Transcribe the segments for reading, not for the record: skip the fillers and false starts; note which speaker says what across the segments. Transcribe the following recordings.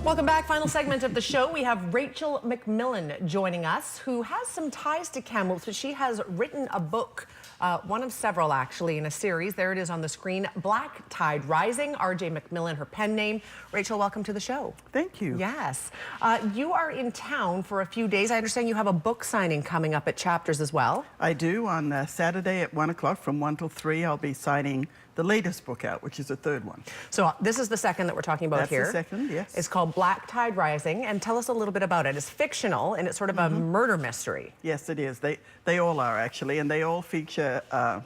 Speaker 1: Welcome back. Final segment of the show. We have Rachel McMillen joining us, who has some ties to Kamloops, but she has written a book, one of several actually, in a series. There it is on the screen, Black Tide Rising. R.J. McMillen, her pen name. Rachel, welcome to the show.
Speaker 2: Thank you.
Speaker 1: Yes. You are in town for a few days. I understand you have a book signing coming up at Chapters as well.
Speaker 2: I do. On Saturday at 1 o'clock from 1 till 3, I'll be signing the latest book out, which is the third one.
Speaker 1: So this is the second that we're talking about here.
Speaker 2: That's the second, yes.
Speaker 1: It's called Black Tide Rising, and tell us a little bit about it. It's fictional, and it's sort of a murder mystery.
Speaker 2: Yes, it is. They all are, actually, and they all feature a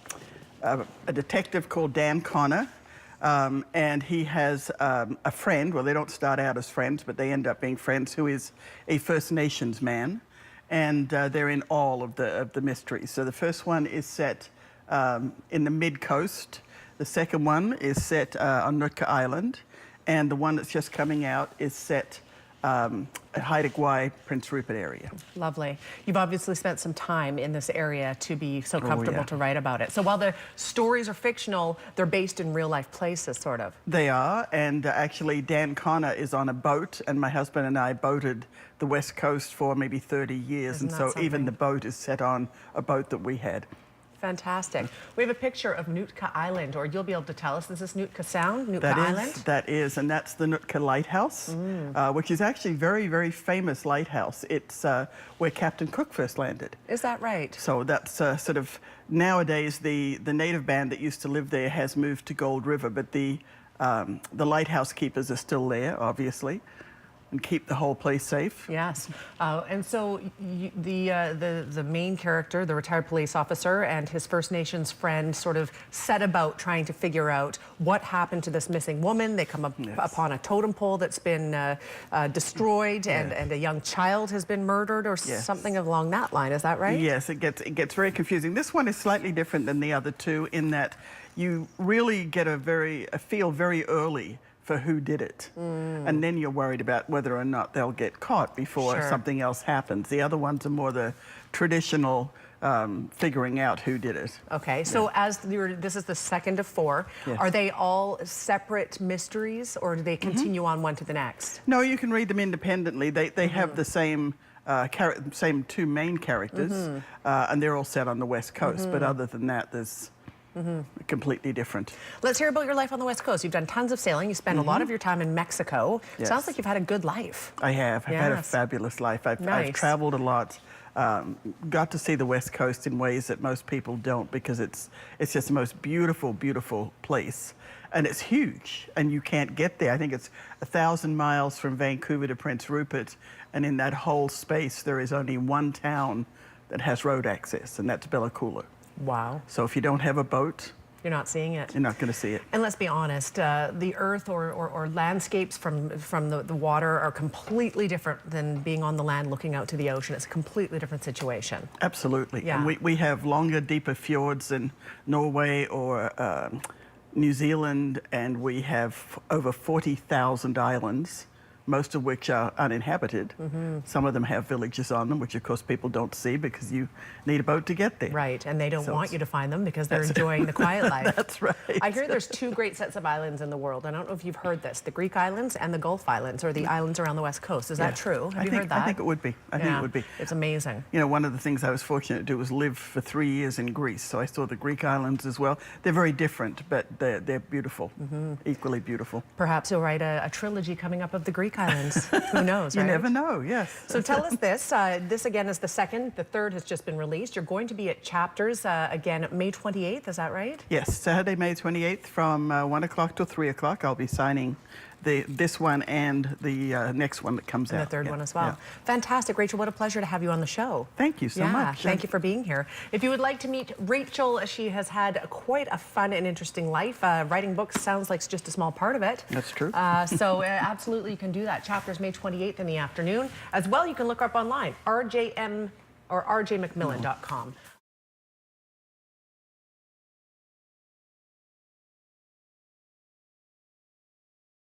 Speaker 2: detective called Dan Connor, and he has a friend. Well, they don't start out as friends, but they end up being friends, who is a First Nations man, and they're in all of the mysteries. So the first one is set in the mid-coast. The second one is set on Nootka Island, and the one that's just coming out is set at Haida Gwaii, Prince Rupert area.
Speaker 1: Lovely. You've obviously spent some time in this area to be so comfortable to write about it. So while the stories are fictional, they're based in real-life places, sort of.
Speaker 2: They are, and actually Dan Connor is on a boat, and my husband and I boated the West Coast for maybe 30 years, and so even the boat is set on a boat that we had.
Speaker 1: Fantastic. We have a picture of Nootka Island, or you'll be able to tell us, is this Nootka Sound, Nootka Island?
Speaker 2: That is, and that's the Nootka Lighthouse, which is actually a very, very famous lighthouse. It's where Captain Cook first landed.
Speaker 1: Is that right?
Speaker 2: So that's sort of, nowadays the native band that used to live there has moved to Gold River, but the lighthouse keepers are still there, obviously, and keep the whole place safe.
Speaker 1: Yes. And so the main character, the retired police officer, and his First Nations friend sort of set about trying to figure out what happened to this missing woman. They come upon a totem pole that's been destroyed, and a young child has been murdered, or something along that line. Is that right?
Speaker 2: Yes, it gets very confusing. This one is slightly different than the other two in that you really get a feel very early for who did it. And then you're worried about whether or not they'll get caught before something else happens. The other ones are more the traditional figuring out who did it.
Speaker 1: Okay, so as this is the second of 4, are they all separate mysteries, or do they continue on one to the next?
Speaker 2: No, you can read them independently. They have the same same two main characters, and they're all set on the West Coast, but other than that, there's completely different.
Speaker 1: Let's hear about your life on the West Coast. You've done tons of sailing. You spent a lot of your time in Mexico. Sounds like you've had a good life.
Speaker 2: I have. I've had a fabulous life. I've traveled a lot. Got to see the West Coast in ways that most people don't, because it's just the most beautiful, beautiful place. And it's huge, and you can't get there. I think it's 1,000 miles from Vancouver to Prince Rupert, and in that whole space there is only one town that has road access, and that's Bella Coola.
Speaker 1: Wow.
Speaker 2: So if you don't have a boat,
Speaker 1: you're not seeing it.
Speaker 2: You're not going to see it.
Speaker 1: And let's be honest, the earth or landscapes from the water are completely different than being on the land looking out to the ocean. It's a completely different situation.
Speaker 2: Absolutely.
Speaker 1: Yeah.
Speaker 2: And we have longer, deeper fjords than Norway or New Zealand, and we have over 40,000 islands, most of which are uninhabited. Some of them have villages on them, which of course people don't see because you need a boat to get there.
Speaker 1: Right, and they don't want you to find them because they're enjoying the quiet life.
Speaker 2: That's right.
Speaker 1: I hear there's 2 great sets of islands in the world. I don't know if you've heard this, the Greek islands and the Gulf Islands, or the islands around the West Coast. Is that true? Have you heard that?
Speaker 2: I think it would be. I think it would be.
Speaker 1: It's amazing.
Speaker 2: You know, one of the things I was fortunate to do was live for 3 years in Greece, so I saw the Greek islands as well. They're very different, but they're beautiful, equally beautiful.
Speaker 1: Perhaps you'll write a trilogy coming up of the Greek islands. Who knows, right?
Speaker 2: You never know, yes.
Speaker 1: So tell us this. This, again, is the second. The third has just been released. You're going to be at Chapters, again, May 28th. Is that right?
Speaker 2: Yes, Saturday, May 28th from 1 o'clock till 3 o'clock. I'll be signing this one and the next one that comes out.
Speaker 1: The third one as well. Fantastic. Rachel, what a pleasure to have you on the show.
Speaker 2: Thank you so much.
Speaker 1: Thank you for being here. If you would like to meet Rachel, she has had quite a fun and interesting life. Writing books sounds like just a small part of it.
Speaker 2: That's true.
Speaker 1: So absolutely you can do that. Chapters May 28th in the afternoon. As well, you can look her up online, rjmcmillen.com.